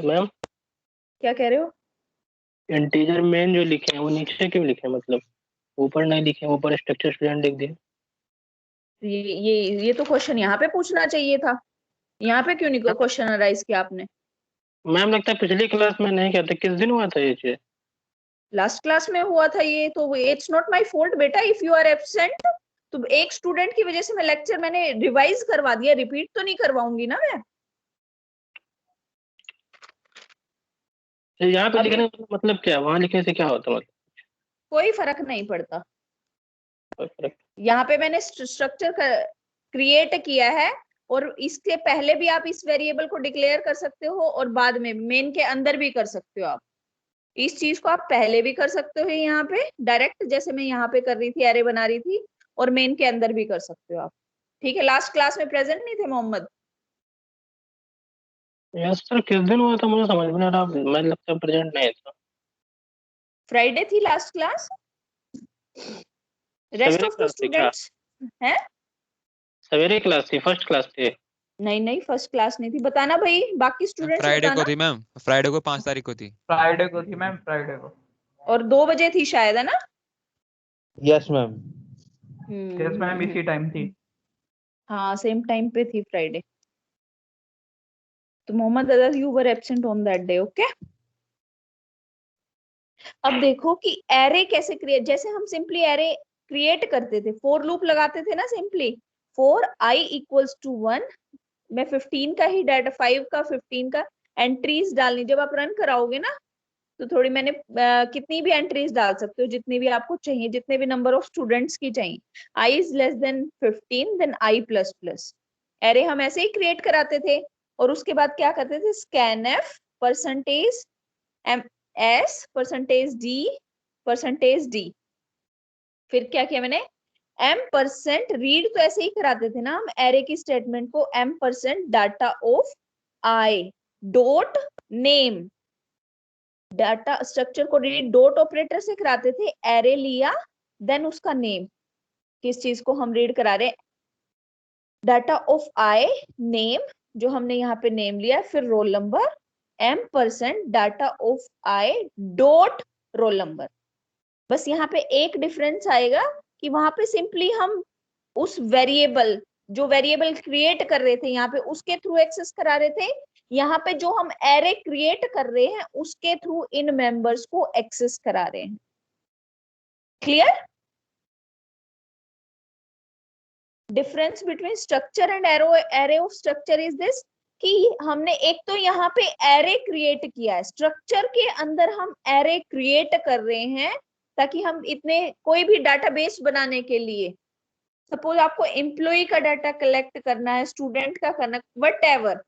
Ma'am क्या कह रहे हो? इंटीजर मेन जो लिखे हैं वो नीचे क्यों लिखे हैं? मतलब ऊपर नहीं लिखे, ऊपर स्ट्रक्चर स्टूडेंट लिख दिए। ये तो क्वेश्चन यहाँ पे पूछना चाहिए था। यहाँ पे क्यों नहीं क्वेश्चन अराइज किया आपने? मैम लगता है पिछली क्लास में नहीं कहते, किस दिन हुआ था ये चीज? लास्ट क्लास में हुआ था ये, तो इट्स नॉट माय फॉल्ट बेटा इफ यू आर एब्सेंट। तो एक स्टूडेंट की वजह से मैं लेक्चर मैंने रिवाइज करवा दिया, रिपीट तो नहीं करवाऊंगी ना मैं। तो यहाँ पे अभी लिखने का मतलब क्या है? वहां लिखने से क्या होता है? मतलब कोई फर्क नहीं पड़ता। कोई फर्क? यहाँ पे मैंने स्ट्रक्चर क्रिएट किया है, और इसके पहले भी आप इस वेरिएबल को डिक्लेयर कर सकते हो और बाद में मेन के अंदर भी कर सकते हो। आप इस चीज को आप पहले भी कर सकते हो यहाँ पे डायरेक्ट, जैसे मैं यहाँ पे कर रही थी, एरे बना रही थी, और मेन के अंदर भी कर सकते हो आप। ठीक है, लास्ट क्लास में प्रेजेंट नहीं थे मोहम्मद? यस सर, किस दिन हुआ था मुझे समझ में नहीं आ रहा। मैं लगता है प्रेजेंट नहीं था। फ्राइडे थी लास्ट क्लास। रेस्ट सवेरे ऑफ द क्लास थी क्या? स्टूडेंट्स हैं? सवेरे क्लास थी, फर्स्ट क्लास थी। नहीं नहीं, फर्स्ट क्लास नहीं थी, बताना भाई, बाकी स्टूडेंट्स फ्राइडे को बताना। थी मैम, फ्राइडे को 5 तारीख को थी। फ्राइडे को थी मैम, फ्राइडे को। और 2 बजे थी शायद, है ना? Yes ma'am. यस मैम, इसी टाइम थी। हाँ, सेम टाइम पे थी फ्राइडे। तो Mohammad other you were absent on that day, okay. अब देखो कि एरे कैसे क्रिएट, जैसे हम सिंपली एरे क्रिएट करते थे, फोर लूप लगाते थे ना simply. For i equals to 1, मैं 15 का ही डाटा, 5 का 15 का एंट्रीज डालनी। जब आप रन कराओगे ना, तो थोड़ी मैंने कितनी भी एंट्रीज डाल सकते हो, जितनी भी आपको चाहिए, जितने भी नंबर ऑफ स्टूडेंट्स की चाहिए। I is less than 15, then I plus plus. Array हम ऐसे ही क्रिएट कराते थे, और उसके बाद क्या करते थे, scanf percentage M S percentage D. फिर क्या किया मैंने, M% रीड तो ऐसे ही कराते थे ना हम एरे की स्टेटमेंट को, M% data of I dot name. Data structure को रीड डॉट ऑपरेटर से कराते थे, एरे लिया, देन उसका नेम। किस चीज को हम रीड करा रहे हैं, डाटा ऑफ आई नेम, जो हमने यहाँ पे नेम लिया, फिर roll number, M% data of I dot roll number. बस यहाँ पे एक डिफरेंस आएगा कि वहां पे सिंपली हम उस वेरिएबल, जो वेरिएबल क्रिएट कर रहे थे यहाँ पे, उसके थ्रू एक्सेस करा रहे थे। यहाँ पे जो हम एरे क्रिएट कर रहे हैं उसके थ्रू इन मेंबर्स को एक्सेस करा रहे हैं। Clear? Difference between structure and array of structure is this, कि हमने एक तो यहाँ पे एरे क्रिएट किया है, स्ट्रक्चर के अंदर हम एरे क्रिएट कर रहे हैं, ताकि हम इतने कोई भी डाटाबेस बनाने के लिए, सपोज आपको एम्प्लॉय का डाटा कलेक्ट करना है, स्टूडेंट का करना, वट एवर,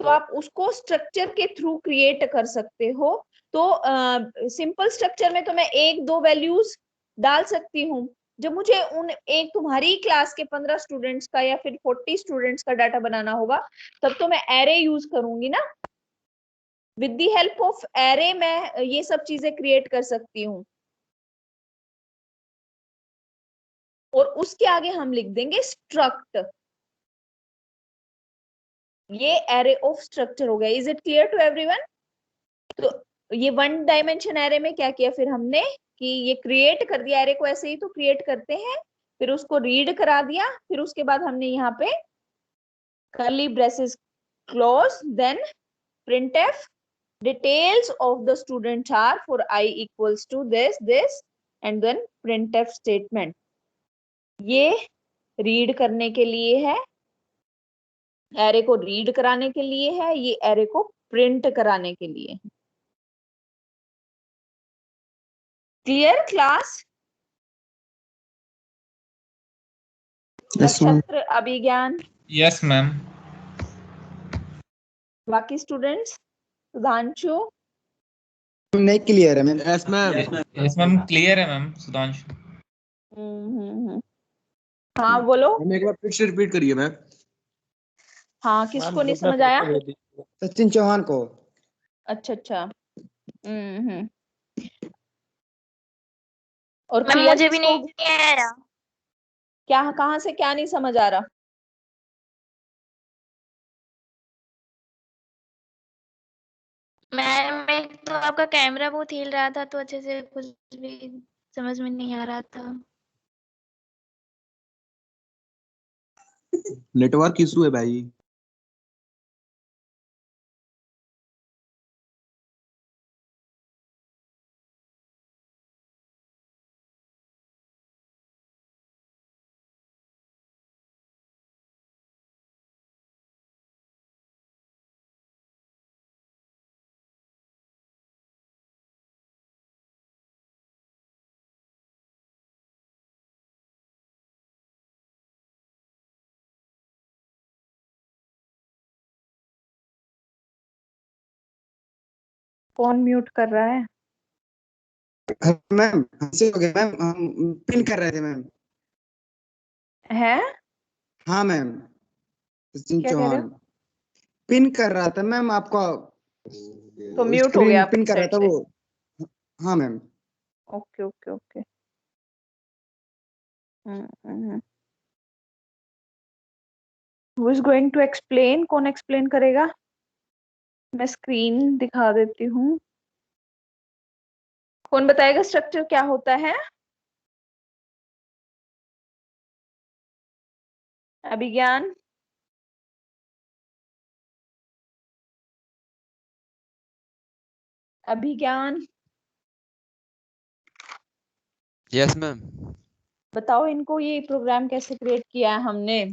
तो आप उसको स्ट्रक्चर के थ्रू क्रिएट कर सकते हो। तो सिंपल स्ट्रक्चर में तो मैं एक दो वैल्यूज डाल सकती हूँ। जब मुझे उन एक तुम्हारी क्लास के 15 स्टूडेंट्स का या फिर 40 स्टूडेंट्स का डाटा बनाना होगा, तब तो मैं एरे यूज करूंगी ना। With the help of array मैं ये सब चीजें क्रिएट कर सकती हूँ, और उसके आगे हम लिख देंगे स्ट्रक्ट। ये एरे ऑफ स्ट्रक्चर हो गया। Is it clear to everyone? तो ये वन डायमेंशन एरे में क्या किया फिर हमने, कि ये क्रिएट कर दिया एरे को, ऐसे ही तो क्रिएट करते हैं, फिर उसको रीड करा दिया, फिर उसके बाद हमने यहाँ पे curly braces close, then printf details of the students are for I equals to this and then printf statement। ये रीड करने के लिए है, एरे को रीड कराने के लिए है, ये एरे को प्रिंट कराने के लिए। Clear class? Nakshatra Abhigyan? Yes ma'am. बाकी स्टूडेंट्स? सुधांशु? नहीं क्लियर है ma'am. Yes ma'am. Yes ma'am, clear है मैम। सुधांशु। हाँ बोलो। मैम एक बार फिर से रिपीट करिए मैम। हाँ, किसको नहीं समझ आया? सचिन चौहान को। अच्छा अच्छा। और मैम clear मुझे भी किसको? नहीं आया। क्या, कहाँ से क्या नहीं समझ आ रहा? मैम एक तो आपका कैमरा बहुत हिल रहा था तो अच्छे से कुछ भी समझ में नहीं आ रहा था। नेटवर्क इशू है भाई। कौन म्यूट कर रहा है? मैम हमसे हो गया मैम, हम पिन कर रहे थे मैम। है हाँ मैम, सचिन क्या कह रहे चौहान हो? पिन कर रहा था मैम आपका, तो म्यूट हो गया स्क्रीन पिन आपकी कर रहा साइड था से। वो। हाँ ma'am. Okay okay okay. Who is going to explain? कौन एक्सप्लेन करेगा? मैं स्क्रीन दिखा देती हूँ। कौन बताएगा स्ट्रक्चर क्या होता है? अभिज्ञान? अभिज्ञान यस मैम। बताओ इनको, ये प्रोग्राम कैसे क्रिएट किया है हमने?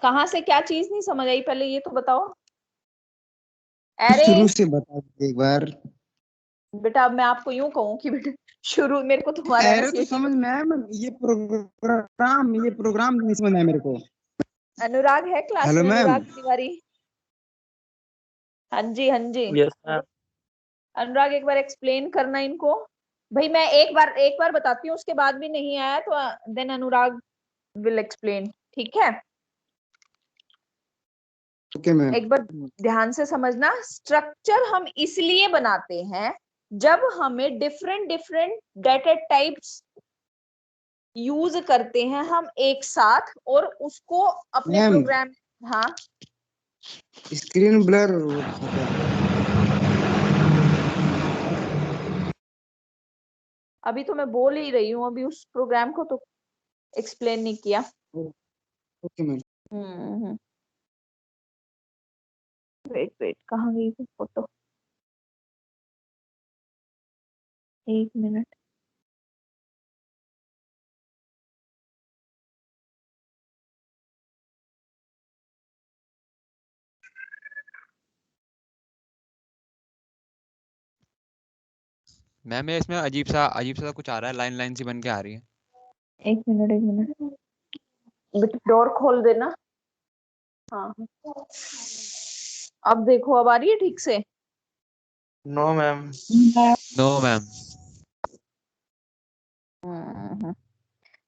कहाँ से क्या चीज नहीं समझ आई, पहले ये तो बताओ। अरे शुरू से बता दीजिए एक बार। बेटा, अब मैं आपको यूं कहूँ कि बेटा शुरू, मेरे को तुम्हारा अरे तो एनसीईआरटी समझ में आया मैम, ये प्रोग्राम नहीं समझ में आया मेरे को। अनुराग है क्लास हेलो में? मैम। अनुराग तिवारी? हाँ जी हाँ जी। Yes ma'am. अनुराग एक बार एक्सप्लेन करना इनको। भाई मैं एक बार बताती हूँ, उसके बाद भी नहीं आया तो देन अनुराग विल एक्सप्लेन, ठीक है? Okay ma'am. एक बार ध्यान से समझना। स्ट्रक्चर हम इसलिए बनाते हैं जब हमें different different data types use करते हैं हम एक साथ, और उसको अपने मैम प्रोग्राम। हाँ स्क्रीन ब्लर होता है। अभी तो मैं बोल ही रही हूँ, अभी उस प्रोग्राम को तो एक्सप्लेन नहीं किया। Okay ma'am. वेट वेट, कहाँ गई वो फोटो? एक मिनट। मैम ये इसमें अजीब सा कुछ आ रहा है, लाइन लाइन सी बन के आ रही है। एक मिनट एक मिनट, बेटा डोर खोल देना। हाँ हाँ। अब देखो, अब आ रही है ठीक से? No ma'am. No ma'am.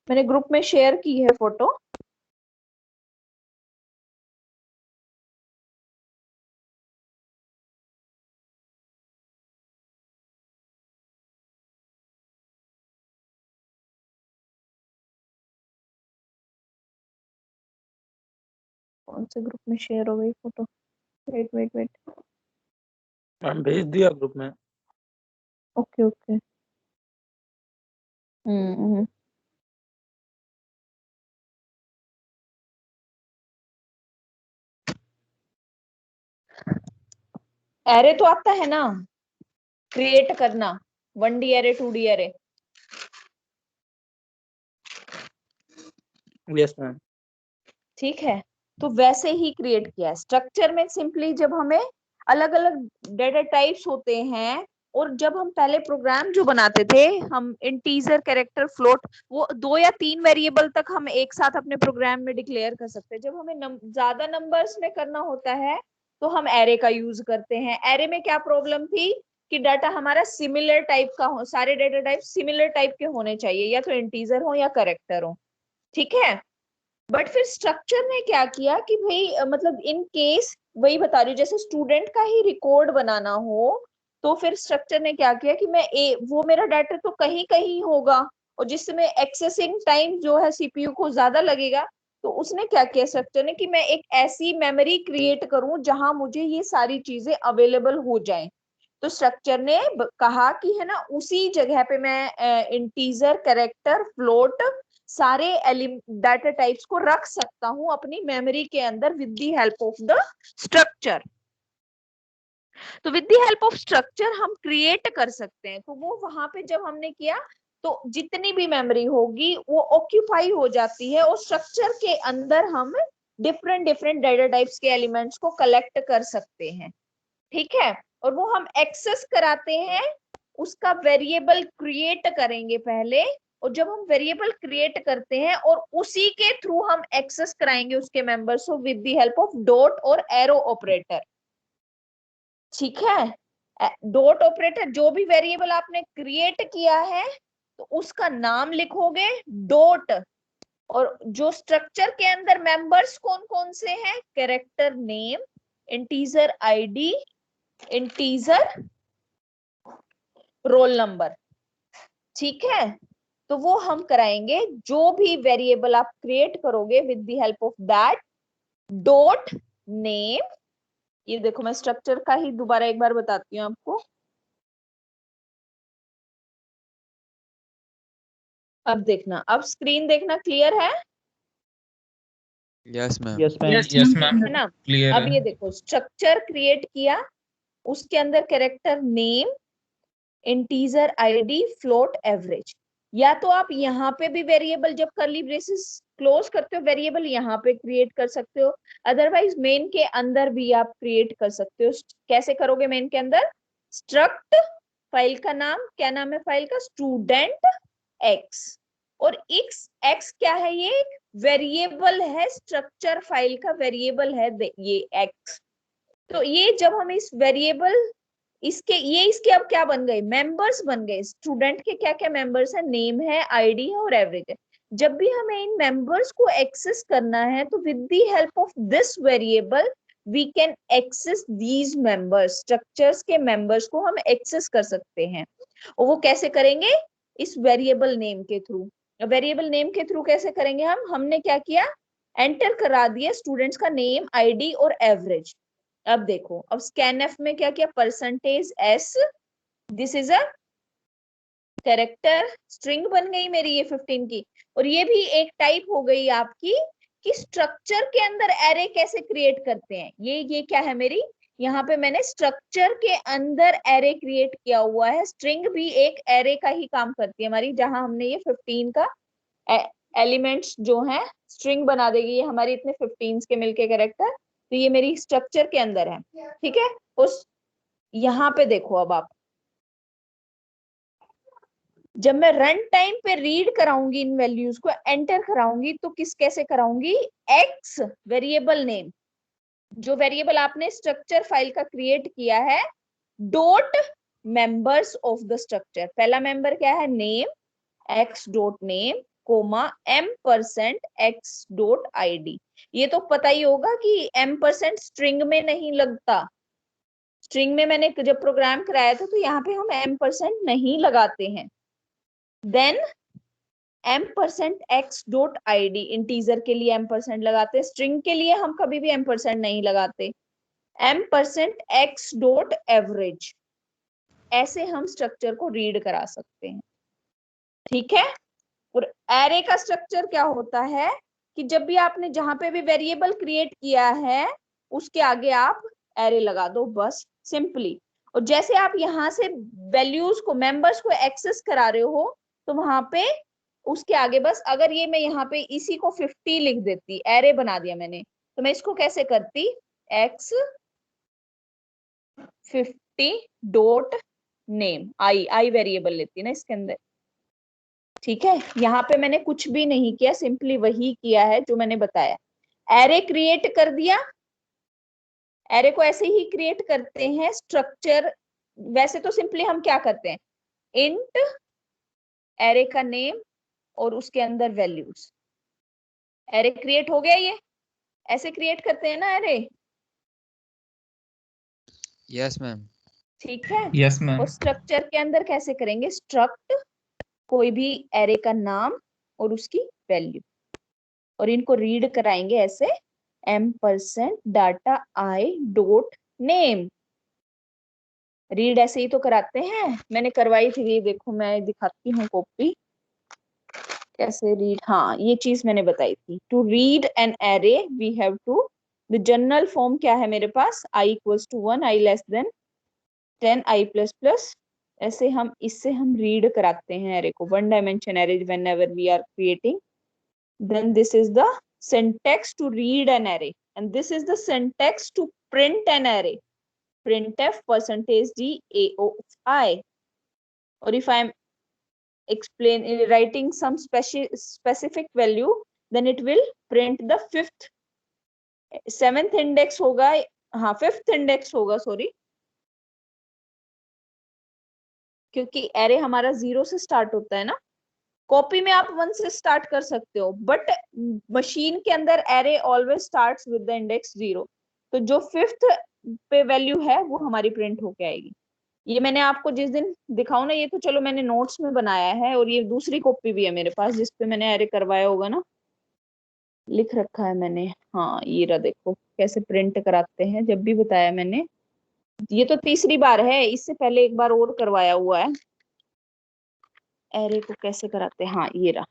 मैंने ग्रुप में शेयर की है फोटो। कौन से ग्रुप में शेयर हो गई photo? Wait wait wait. Ma'am भेज दिया ग्रुप में। Okay okay. हम्म। एरे तो आता है ना क्रिएट करना, 1D array 2D array? Yes ma'am. ठीक है, तो वैसे ही क्रिएट किया है। स्ट्रक्चर में सिंपली जब हमें अलग अलग डेटा टाइप्स होते हैं, और जब हम पहले प्रोग्राम जो बनाते थे, हम इंटीजर, कैरेक्टर, फ्लोट, वो 2 या 3 वेरिएबल तक हम एक साथ अपने प्रोग्राम में डिक्लेयर कर सकते हैं। जब हमें ज्यादा नंबर्स में करना होता है तो हम एरे का यूज करते हैं। एरे में क्या प्रॉब्लम थी कि डाटा हमारा सिमिलर टाइप का हो, सारे डेटा टाइप सिमिलर टाइप के होने चाहिए, या तो इंटीजर हो या कैरेक्टर हो, ठीक है? बट फिर स्ट्रक्चर ने क्या किया कि भाई मतलब इन केस, वही बता रही हूँ, जैसे स्टूडेंट का ही रिकॉर्ड बनाना हो, तो फिर स्ट्रक्चर ने क्या किया कि वो मेरा डाटा तो कहीं कहीं होगा, और जिसमें एक्सेसिंग टाइम जो है सीपीयू को ज्यादा लगेगा, तो उसने क्या किया स्ट्रक्चर ने कि मैं एक ऐसी मेमोरी क्रिएट करूं जहां मुझे ये सारी चीजें अवेलेबल हो जाएं। तो स्ट्रक्चर ने कहा कि है ना उसी जगह पे मैं इंटीजर, कैरेक्टर, फ्लोट सारे डाटा टाइप्स को रख सकता हूं अपनी मेमोरी के अंदर with the help of the structure. तो with the help of structure हम क्रिएट कर सकते हैं। तो वो वहां पे जब हमने किया तो जितनी भी मेमोरी होगी वो ऑक्यूपाई हो जाती है और स्ट्रक्चर के अंदर हम डिफरेंट डिफरेंट डाटा टाइप्स के एलिमेंट्स को कलेक्ट कर सकते हैं। ठीक है, और वो हम एक्सेस कराते हैं, उसका वेरिएबल क्रिएट करेंगे पहले, और जब हम वेरिएबल क्रिएट करते हैं और उसी के थ्रू हम एक्सेस कराएंगे उसके मेंबर्स को with the help of dot और एरो ऑपरेटर। ठीक है, डॉट ऑपरेटर, जो भी वेरिएबल आपने क्रिएट किया है तो उसका नाम लिखोगे डॉट, और जो स्ट्रक्चर के अंदर मेंबर्स कौन कौन से हैं, character name, integer ID, integer roll number. ठीक है, तो वो हम कराएंगे, जो भी वेरिएबल आप क्रिएट करोगे with the help of that dot name. ये देखो मैं स्ट्रक्चर का ही दोबारा एक बार बताती हूँ आपको। अब देखना, अब स्क्रीन देखना क्लियर है? Yes ma'am. यस मैम, है ना? क्लियर अब है। ये देखो स्ट्रक्चर क्रिएट किया, उसके अंदर character name, integer ID, float, average. या तो आप यहाँ पे भी वेरिएबल जब कर्ली ब्रेसेस क्लोज करते हो वेरिएबल यहाँ पे क्रिएट कर सकते हो, अदरवाइज मेन के अंदर भी आप क्रिएट कर सकते हो। कैसे करोगे मेन के अंदर? स्ट्रक्ट, फाइल का नाम, क्या नाम है फाइल का? स्टूडेंट एक्स, और एक्स क्या है? ये एक वेरिएबल है, स्ट्रक्चर फाइल का वेरिएबल है ये एक्स। तो ये जब हम इस वेरिएबल इसके अब क्या बन गए? मेंबर्स बन गए। स्टूडेंट के क्या क्या मेंबर्स है? नेम है, आईडी है और एवरेज है। जब भी हमें इन मेंबर्स को एक्सेस करना है तो with the help of this variable we can access these members, structures के मेंबर्स को हम एक्सेस कर सकते हैं। और वो कैसे करेंगे? इस वेरिएबल नेम के थ्रू। वेरिएबल नेम के थ्रू कैसे करेंगे हमने क्या किया, एंटर करा दिया स्टूडेंट्स का नेम, आईडी और एवरेज। अब देखो, अब स्कैनएफ में क्या किया, percentage S, this is a character string बन गई मेरी ये 15 की। और ये भी एक टाइप हो गई आपकी कि स्ट्रक्चर के अंदर एरे कैसे क्रिएट करते हैं। ये क्या है मेरी, यहाँ पे मैंने स्ट्रक्चर के अंदर एरे क्रिएट किया हुआ है। स्ट्रिंग भी एक एरे का ही काम करती है हमारी, जहां हमने ये 15 का एलिमेंट्स जो है स्ट्रिंग बना देगी ये हमारी इतने 15 के मिलके कैरेक्टर। तो ये मेरी स्ट्रक्चर के अंदर है। ठीक है, उस यहाँ पे देखो, अब आप जब मैं रन टाइम पे रीड कराऊंगी इन वैल्यूज को, एंटर कराऊंगी, तो कैसे कराऊंगी, एक्स वेरिएबल नेम, जो वेरिएबल आपने स्ट्रक्चर फाइल का क्रिएट किया है, dot members of the structure. पहला मेंबर क्या है, name, x dot name, comma M% x dot ID। ये तो पता ही होगा कि M% स्ट्रिंग में नहीं लगता। स्ट्रिंग में मैंने जब प्रोग्राम कराया था तो यहाँ पे हम M% नहीं लगाते हैं। Then M% x dot ID, integer के लिए M% लगाते हैं, स्ट्रिंग के लिए हम कभी भी M% नहीं लगाते। M% x डॉट एवरेज, ऐसे हम स्ट्रक्चर को रीड करा सकते हैं। ठीक है, और एरे का स्ट्रक्चर क्या होता है कि जब भी आपने जहां पे भी वेरिएबल क्रिएट किया है उसके आगे आप एरे लगा दो, बस सिंपली। और जैसे आप यहाँ से वैल्यूज को, मेंबर्स को एक्सेस करा रहे हो तो वहां पे उसके आगे बस, अगर ये मैं यहाँ पे इसी को 50 लिख देती, एरे बना दिया मैंने, तो मैं इसको कैसे करती, x 50 dot name, I variable लेती ना इसके अंदर। ठीक है, यहाँ पे मैंने कुछ भी नहीं किया, सिंपली वही किया है जो मैंने बताया। एरे क्रिएट कर दिया। एरे को ऐसे ही क्रिएट करते हैं स्ट्रक्चर, वैसे तो सिंपली हम क्या करते हैं, इंट एरे का नेम और उसके अंदर वैल्यूज। एरे क्रिएट हो गया, ये ऐसे क्रिएट करते हैं ना एरे। Yes ma'am. ठीक है, यस मैम। और स्ट्रक्चर के अंदर कैसे करेंगे, स्ट्रक्ट कोई भी एरे का नाम और उसकी वैल्यू, और इनको रीड कराएंगे ऐसे M% data I dot name. Read ऐसे ही तो कराते हैं, मैंने करवाई थी, ये देखो मैं दिखाती हूँ कॉपी कैसे रीड। हाँ ये चीज मैंने बताई थी। To read an array we have to, the general form क्या है मेरे पास, i equals to 1, i less than 10, i plus plus, ऐसे हम इससे हम रीड कराते हैं एरे को, one dimension array whenever we are creating. Then this is the syntax to read an array and this is the syntax to print an array, printf %d aoi, or if I am writing some specific value then it will print the seventh index होगा, हाँ fifth index होगा, sorry, क्योंकि array हमारा 0 से start होता है ना। Copy में आप 1 से स्टार्ट कर सकते हो, बट मशीन के अंदर array always starts with the index 0। तो जो 5th पे वैल्यू है वो हमारी प्रिंट होके आएगी। ये मैंने आपको जिस दिन दिखाऊं ना, ये तो चलो मैंने नोट्स में बनाया है, और ये दूसरी कॉपी भी है मेरे पास जिसपे मैंने एरे करवाया होगा ना, लिख रखा है मैंने। हाँ ये रहा, देखो कैसे प्रिंट कराते हैं, जब भी बताया मैंने। ये तो तीसरी बार है, इससे पहले एक बार और करवाया हुआ है एरे को कैसे कराते हैं। हाँ ये रहा,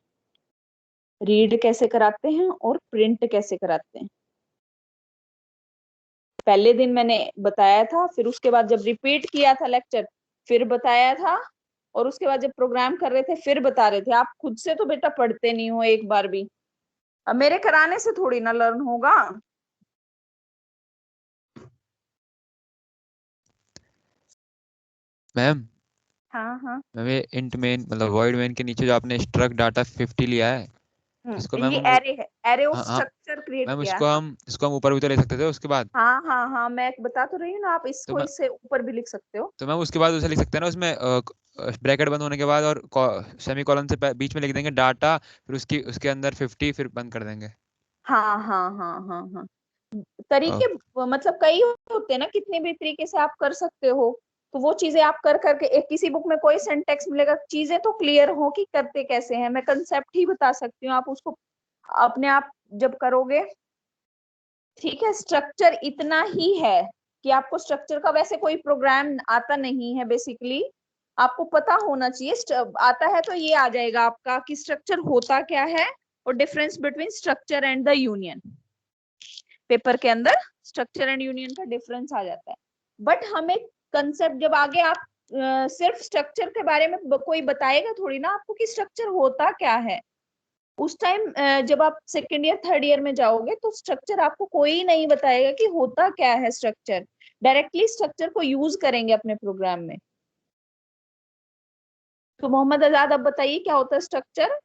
रीड कैसे कराते हैं और प्रिंट कैसे कराते हैं। पहले दिन मैंने बताया था, फिर उसके बाद जब रिपीट किया था लेक्चर फिर बताया था, और उसके बाद जब प्रोग्राम कर रहे थे फिर बता रहे थे। आप खुद से तो बेटा पढ़ते नहीं हो एक बार भी, अब मेरे कराने से थोड़ी ना लर्न होगा। मैम हाँ मैम ये इंट मेन मतलब वॉइड मेन के नीचे जो आपने स्ट्रक्ट डाटा 50 लिया है, इसको मैम ये हम एरे है, एरे ऑफ हाँ स्ट्रक्चर क्रिएट मैम किया है। इसको हम ऊपर भी तो ले सकते थे उसके बाद। हाँ हाँ हाँ मैं बता तो रही हूँ ना, आप तो इसको मैं इससे ऊपर भी लिख सकते हो। तो मैम उसके बाद उसे लिख सकते हैं ना, उसमें ब्रैकेट बंद होने के बाद और सेमी कॉलन से बीच में लिख देंगे डाटा, फिर उसके अंदर 50, फिर बंद कर देंगे। हाँ हाँ हाँ हाँ हाँ तरीके मतलब कई होते हैं ना, कितने भी तरीके से आप कर सकते हो। तो वो चीजें आप कर करके, एक किसी बुक में कोई सेंटेक्स मिलेगा, चीजें तो क्लियर हो कि करते कैसे हैं, मैं कंसेप्ट ही बता सकती हूँ, आप उसको अपने आप जब करोगे। ठीक है, स्ट्रक्चर इतना ही है कि आपको स्ट्रक्चर का वैसे कोई प्रोग्राम आता नहीं है, बेसिकली आपको पता होना चाहिए। आता है तो ये आ जाएगा आपका कि स्ट्रक्चर होता क्या है और difference between structure and the union. Paper के अंदर स्ट्रक्चर एंड यूनियन का डिफरेंस आ जाता है। बट हमें कंसेप्ट जब आगे आप सिर्फ स्ट्रक्चर के बारे में कोई बताएगा थोड़ी ना आपको कि स्ट्रक्चर होता क्या है। उस टाइम जब आप सेकेंड ईयर थर्ड ईयर में जाओगे तो स्ट्रक्चर आपको कोई नहीं बताएगा कि होता क्या है स्ट्रक्चर, डायरेक्टली स्ट्रक्चर को यूज करेंगे अपने प्रोग्राम में। तो मोहम्मद आजाद अब बताइए क्या होता है स्ट्रक्चर।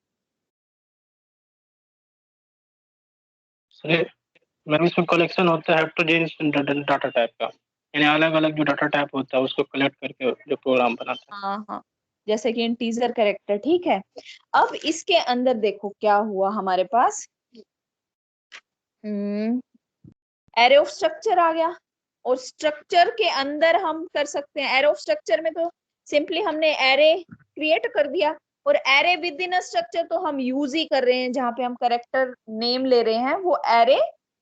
मैम इसमें कलेक्शन होता है हेटेरोजेनियस डाटा टाइप का, यानी अलग अलग जो डाटा टाइप होता है उसको कलेक्ट करके जो प्रोग्राम बनाता है। हाँ हाँ जैसे कि इंटीजर कैरेक्टर, ठीक है। अब इसके अंदर देखो क्या हुआ हमारे पास, एरे ऑफ स्ट्रक्चर आ गया, और स्ट्रक्चर के अंदर हम कर सकते हैं, एरे ऑफ स्ट्रक्चर में तो सिंपली हमने एरे क्रिएट कर दिया, और array with in a structure तो हम यूज ही कर रहे हैं, जहां पे हम कैरेक्टर नेम ले रहे हैं वो एरे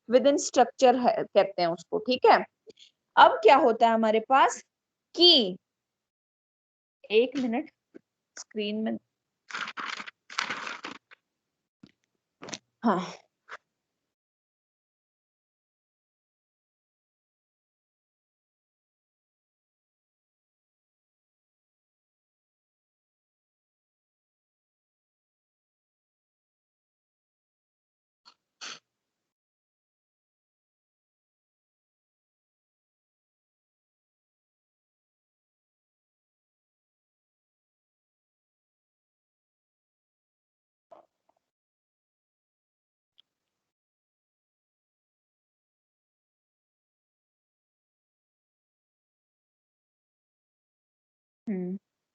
विद इन स्ट्रक्चर है कहते हैं उसको, ठीक है। अब क्या होता है हमारे पास कि एक मिनट स्क्रीन में, हाँ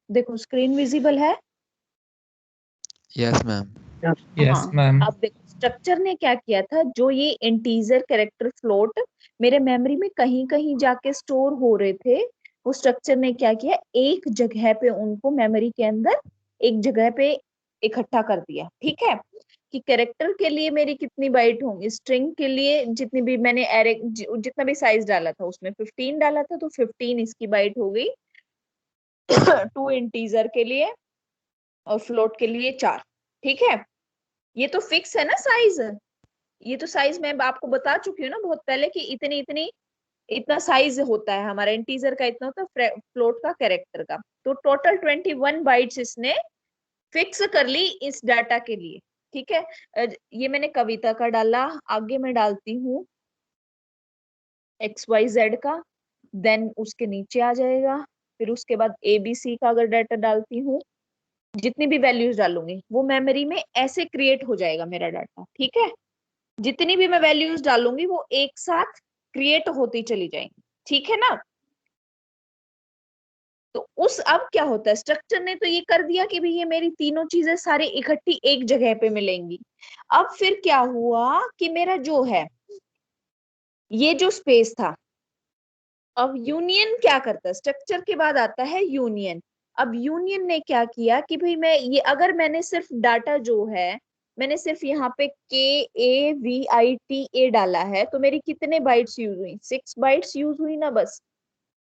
देखो स्क्रीन विजिबल है। Yes ma'am. यस हाँ मैम। अब देखो स्ट्रक्चर ने क्या किया था, जो ये इंटीजर कैरेक्टर फ्लोट मेरे मेमोरी में कहीं कहीं जाके स्टोर हो रहे थे, वो स्ट्रक्चर ने क्या किया, एक जगह पे उनको मेमोरी के अंदर एक जगह पे इकट्ठा कर दिया, ठीक है। कि कैरेक्टर के लिए मेरी कितनी बाइट होंगी, स्ट्रिंग के लिए जितनी भी मैंने एरे जितना भी साइज डाला था उसमें 15 डाला था, तो 15 इसकी बाइट हो गई 2 इंटीजर के लिए और फ्लोट के लिए 4। ठीक है, ये तो फिक्स है ना साइज, ये तो साइज मैं आपको बता चुकी हूँ ना बहुत पहले कि इतनी इतनी इतना साइज होता है हमारा इंटीजर का, इतना होता है फ्लोट का, कैरेक्टर का। तो टोटल 21 बाइट्स इसने फिक्स कर ली इस डाटा के लिए। ठीक है, ये मैंने कविता का डाला, आगे मैं डालती हूँ XYZ का, देन उसके नीचे आ जाएगा, फिर उसके बाद ABC का अगर डाटा डालती हूँ, जितनी भी वैल्यूज डालूंगी वो मेमोरी में ऐसे क्रिएट हो जाएगा मेरा डाटा। ठीक है, जितनी भी मैं वैल्यूज डालूंगी वो एक साथ क्रिएट होती चली जाएंगी। ठीक है ना, तो उस अब क्या होता है, स्ट्रक्चर ने तो ये कर दिया कि भाई ये मेरी तीनों चीजें सारी इकट्ठी एक जगह पे मिलेंगी। अब फिर क्या हुआ कि मेरा जो है ये जो स्पेस था, अब यूनियन क्या करता है, स्ट्रक्चर के बाद आता है यूनियन। अब यूनियन ने क्या किया कि भाई मैं ये अगर मैंने सिर्फ डाटा जो है मैंने सिर्फ यहाँ पे KAVITA डाला है, तो मेरी कितने बाइट्स यूज हुई, 6 बाइट्स यूज हुई ना बस।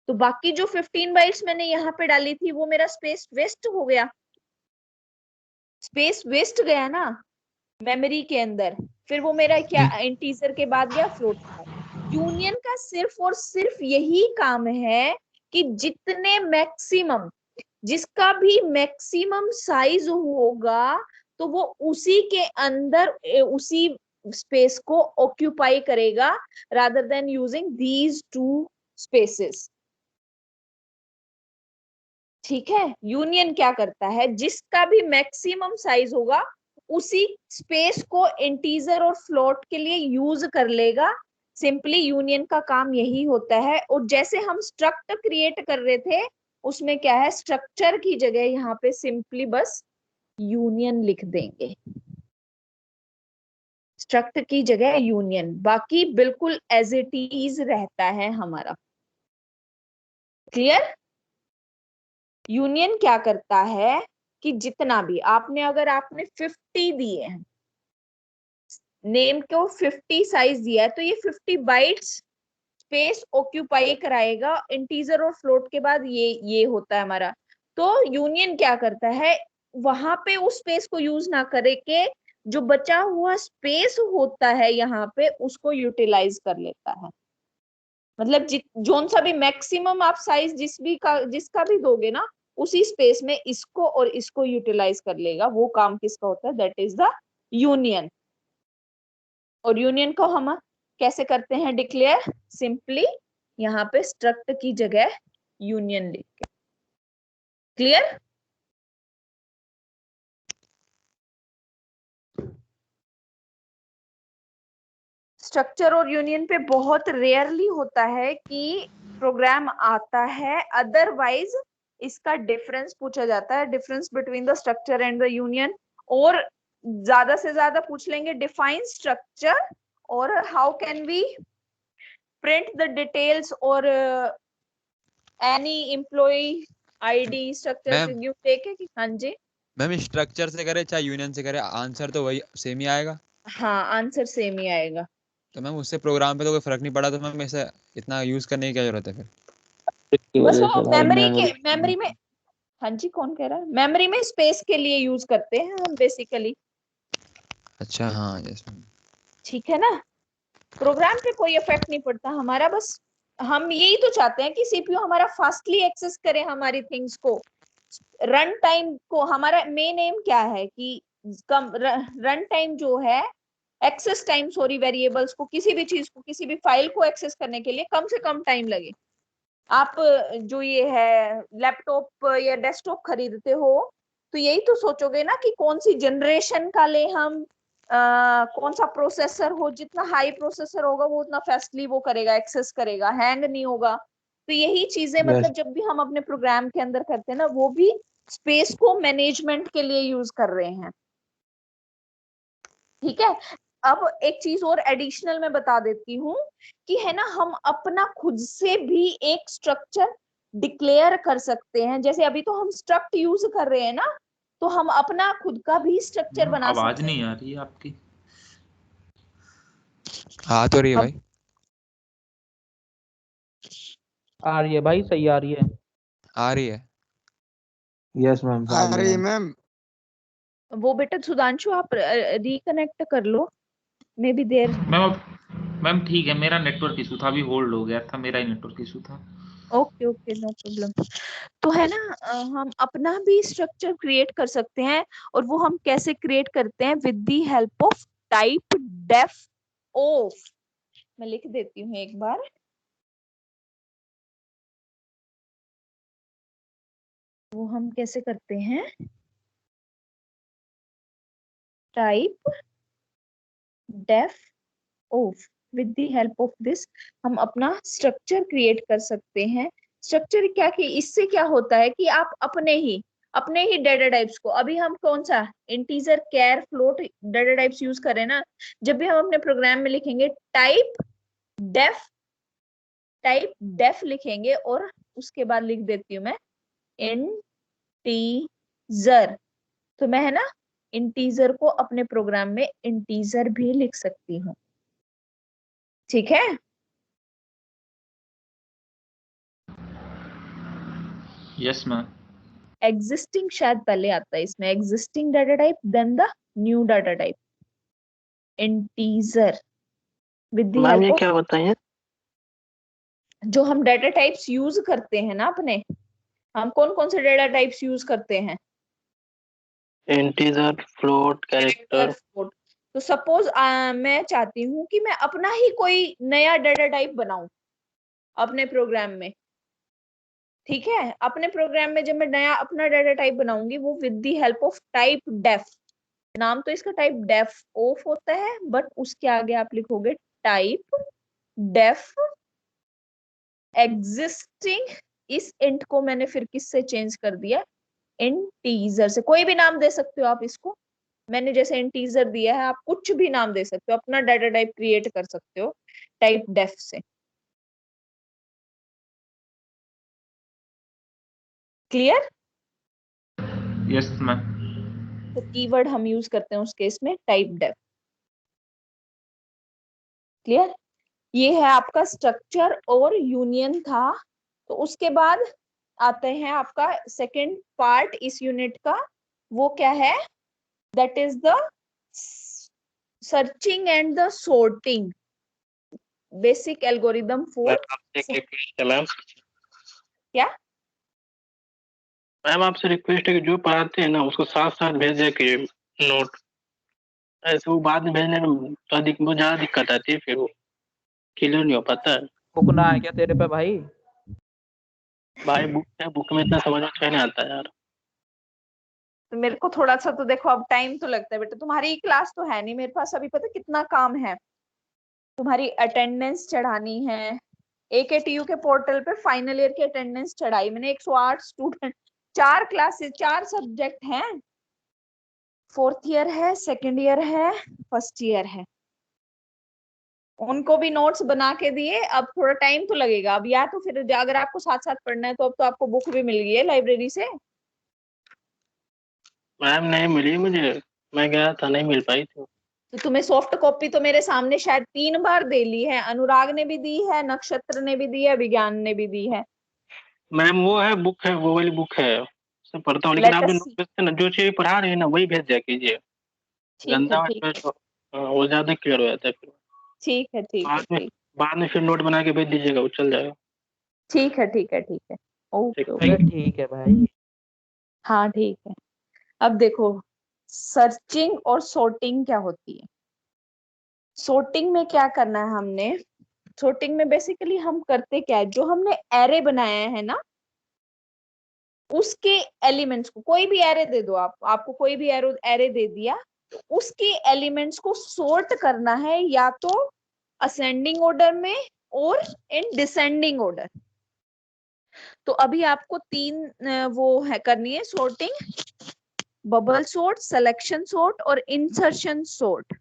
तो बाकी जो 15 बाइट्स मैंने यहाँ पे डाली थी वो मेरा स्पेस वेस्ट हो गया, स्पेस वेस्ट गया ना मेमोरी के अंदर। फिर वो मेरा क्या इंटीजर के बाद गया फ्लोट के बाद। यूनियन का सिर्फ और सिर्फ यही काम है कि जितने मैक्सिमम, जिसका भी मैक्सिमम साइज होगा तो वो उसी के अंदर उसी स्पेस को ऑक्यूपाई करेगा, rather than using these 2 spaces. ठीक है, यूनियन क्या करता है, जिसका भी मैक्सिमम साइज होगा उसी स्पेस को इंटीजर और फ्लोट के लिए यूज कर लेगा। सिंपली यूनियन का काम यही होता है। और जैसे हम स्ट्रक्ट क्रिएट कर रहे थे उसमें क्या है, स्ट्रक्चर की जगह यहाँ पे सिंपली बस यूनियन लिख देंगे, स्ट्रक्ट की जगह यूनियन, बाकी बिल्कुल एज इट इज रहता है हमारा। क्लियर? यूनियन क्या करता है कि जितना भी आपने अगर आपने 50 दिए हैं, नेम को 50 साइज दिया है, तो ये 50 बाइट्स स्पेस ऑक्यूपाई कराएगा इंटीजर और फ्लोट के बाद। ये होता है हमारा। तो यूनियन क्या करता है, वहां पे उस स्पेस को यूज ना करे के जो बचा हुआ स्पेस होता है यहाँ पे उसको यूटिलाइज कर लेता है। मतलब जोन सा भी मैक्सिमम आप साइज जिसका भी दोगे ना उसी स्पेस में इसको और इसको यूटिलाइज कर लेगा। वो काम किसका होता है, दैट इज द यूनियन। और यूनियन को हम कैसे करते हैं डिक्लेयर, सिंपली यहाँ पे स्ट्रक्ट की जगह यूनियन लिख के। क्लियर? स्ट्रक्चर और यूनियन पे बहुत रेयरली होता है कि प्रोग्राम आता है, अदरवाइज इसका डिफरेंस पूछा जाता है, difference between the structure and the union. और ज्यादा से ज्यादा पूछ लेंगे डिफाइन स्ट्रक्चर और how can we print the details और any employee ID structure give टेक है कि। हाँ जी मैम, स्ट्रक्चर से करे चाहे यूनियन से करे आंसर तो वही सेम ही आएगा। हाँ, आंसर सेम ही आएगा। तो मैम उससे प्रोग्राम पे तो कोई फर्क नहीं पड़ा, तो मैम ऐसे इतना यूज करने की क्या जरूरत है फिर? बस वो मेमोरी में, हाँ जी कौन कह रहा है, मेमोरी में स्पेस के लिए यूज करते हैं हम बेसिकली। अच्छा, हाँ यस मैम। ठीक है ना, प्रोग्राम पे कोई इफेक्ट नहीं पड़ता हमारा। बस हम यही तो चाहते हैं कि सीपीयू हमारा फास्टली एक्सेस करे हमारी थिंग्स को। रन टाइम को हमारा मेन एम क्या है कि कम रन टाइम जो है, एक्सेस टाइम सॉरी, वेरिएबल्स को, किसी भी चीज को, किसी भी फाइल को एक्सेस करने के लिए कम से कम टाइम लगे। आप जो ये है लैपटॉप या डेस्कटॉप खरीदते हो तो यही तो सोचोगे ना कि कौन सी जनरेशन का ले हम, कौन सा प्रोसेसर हो, जितना हाई प्रोसेसर होगा वो उतना फास्टली वो करेगा, एक्सेस करेगा, हैंग नहीं होगा। तो यही चीजें मतलब जब भी हम अपने प्रोग्राम के अंदर करते हैं ना, वो भी स्पेस को मैनेजमेंट के लिए यूज कर रहे हैं। ठीक है, अब एक चीज और एडिशनल मैं बता देती हूँ कि है ना, हम अपना खुद से भी एक स्ट्रक्चर डिक्लेयर कर सकते हैं। जैसे अभी तो हम स्ट्रक्ट यूज कर रहे हैं ना, तो हम अपना खुद का भी स्ट्रक्चर बना आवाज सकते हैं। नहीं आ रही है आपकी। हाँ तो रही है अब- भाई। आ रही है भाई, सही आ रही है। आ रही है। यस मैम आ रही है मैम। वो बेटा सुधांशु आप रिकनेक्ट कर लो, मे बी देर। मैम ठीक है, मेरा नेटवर्क इशू था, अभी होल्ड हो गया था, मेरा ही नेटवर्क इशू था। Okay okay, no problem. तो है ना, हम अपना भी स्ट्रक्चर क्रिएट कर सकते हैं, और वो हम कैसे क्रिएट करते हैं? With the help of typedef of. मैं लिख देती हूँ एक बार। वो हम कैसे करते हैं? Typedef of, with the help of this हम अपना स्ट्रक्चर क्रिएट कर सकते हैं। स्ट्रक्चर क्या, कि इससे क्या होता है कि आप अपने ही डाटा टाइप्स को, अभी हम कौन सा इंटीजर, कैर, फ्लोट डाटा टाइप्स यूज कर रहे हैं ना, जब भी हम अपने प्रोग्राम में लिखेंगे टाइप डेफ लिखेंगे, और उसके बाद लिख देती हूँ मैं इंटीजर। तो मैं है ना इंटीजर को अपने प्रोग्राम में इंटीजर भी लिख सकती हूँ। ठीक है? Yes ma'am. एग्जिस्टिंग शायद पहले आता है इसमें, existing data type then the new data type, integer with the ma'am ये हेल्प ऑफ। क्या होता है? जो हम डाटा टाइप्स यूज करते हैं ना अपने, हम कौन कौन से डाटा टाइप्स यूज करते हैं? Integer, float, character. फ्लोट। तो सपोज मैं चाहती हूँ कि मैं अपना ही कोई नया डाटा टाइप बनाऊं अपने प्रोग्राम में। ठीक है, अपने प्रोग्राम में जब मैं नया अपना डाटा टाइप बनाऊंगी, वो with the help of typedef, नाम तो इसका टाइप डेफ ऑफ होता है, बट उसके आगे आप लिखोगे टाइप डेफ एग्जिस्टिंग। इस इंट को मैंने फिर किससे चेंज कर दिया? इंटीजर से। कोई भी नाम दे सकते हो आप इसको, मैंने जैसे इंटीजर दिया है, आप कुछ भी नाम दे सकते हो, अपना डाटा टाइप क्रिएट कर सकते हो टाइप डेफ से। क्लियर? Yes ma'am. तो कीवर्ड हम यूज करते हैं उस केस में टाइप डेफ। क्लियर? ये है आपका स्ट्रक्चर और यूनियन था। तो उसके बाद आते हैं आपका सेकंड पार्ट इस यूनिट का, वो क्या है? That is the searching and the sorting, basic algorithm for. आपसे एक रिक्वेस्ट है मैम। क्या? मैम आपसे रिक्वेस्ट है कि जो पढ़ाते हैं ना उसको साथ साथ भेज दे के नोट, ऐसे वो बाद में भेजने में बहुत ज्यादा दिक्कत आती है, फिर वो क्लियर नहीं हो पाता है। फूकना है क्या तेरे पे भाई? भाई बुक है, बुक में इतना समझ में नहीं आता यार। तो मेरे को थोड़ा सा तो देखो, अब टाइम तो लगता है बेटा, तुम्हारी क्लास तो है नहीं मेरे पास अभी, पता कितना काम है। तुम्हारी अटेंडेंस चढ़ानी है, AKTU के पोर्टल पे फाइनल ईयर की अटेंडेंस चढ़ाई मैंने, 108 स्टूडेंट, 4 क्लासेस, 4 सब्जेक्ट हैं, 4th ईयर है, 2nd ईयर है, 1st ईयर है, उनको भी नोट्स बना के दिए। अब थोड़ा टाइम तो लगेगा अब, या तो फिर अगर आपको साथ साथ पढ़ना है तो अब तो आपको बुक भी मिल गई है लाइब्रेरी से। मैम नहीं मिली मुझे, मैं गया था नहीं मिल पाई थी। तो तुम्हें सॉफ्ट कॉपी तो मेरे सामने शायद 3 बार दे ली है, अनुराग ने भी दी है, नक्षत्र ने भी दी है, विज्ञान ने भी दी है। मैम वो है बुक है, वो वाली बुक है, सब पढ़ता हूँ, लेकिन Let आप जो us नोट see। भेजते हैं ना, जो चीज पढ़ा रहे हैं ना वही भेज दिया कीजिए। ठीक है गंदा ठीक वाला है तो वो ज्यादा क्लियर हो जाता है फिर। ठीक है ठीक है बाद में ठीक बाद में फिर नोट बना के भेज दीजिएगा, वो चल जाएगा। ठीक है ठीक है ठीक है, ओके ठीक ओके। ठीक है भाई। हाँ ठीक है। अब देखो सर्चिंग और सॉर्टिंग क्या होती है। सॉर्टिंग में क्या करना है हमने? सॉर्टिंग में बेसिकली हम करते क्या है, जो हमने एरे बनाया है ना, उसके एलिमेंट्स को, कोई भी एरे दे दो आप, आपको कोई भी एरे दे दिया, तो उसके एलिमेंट्स को सॉर्ट करना है, या तो असेंडिंग ऑर्डर में और इन डिसेंडिंग ऑर्डर। तो अभी आपको 3 वो है करनी है sorting, bubble sort, selection sort और इंसर्शन सॉर्ट।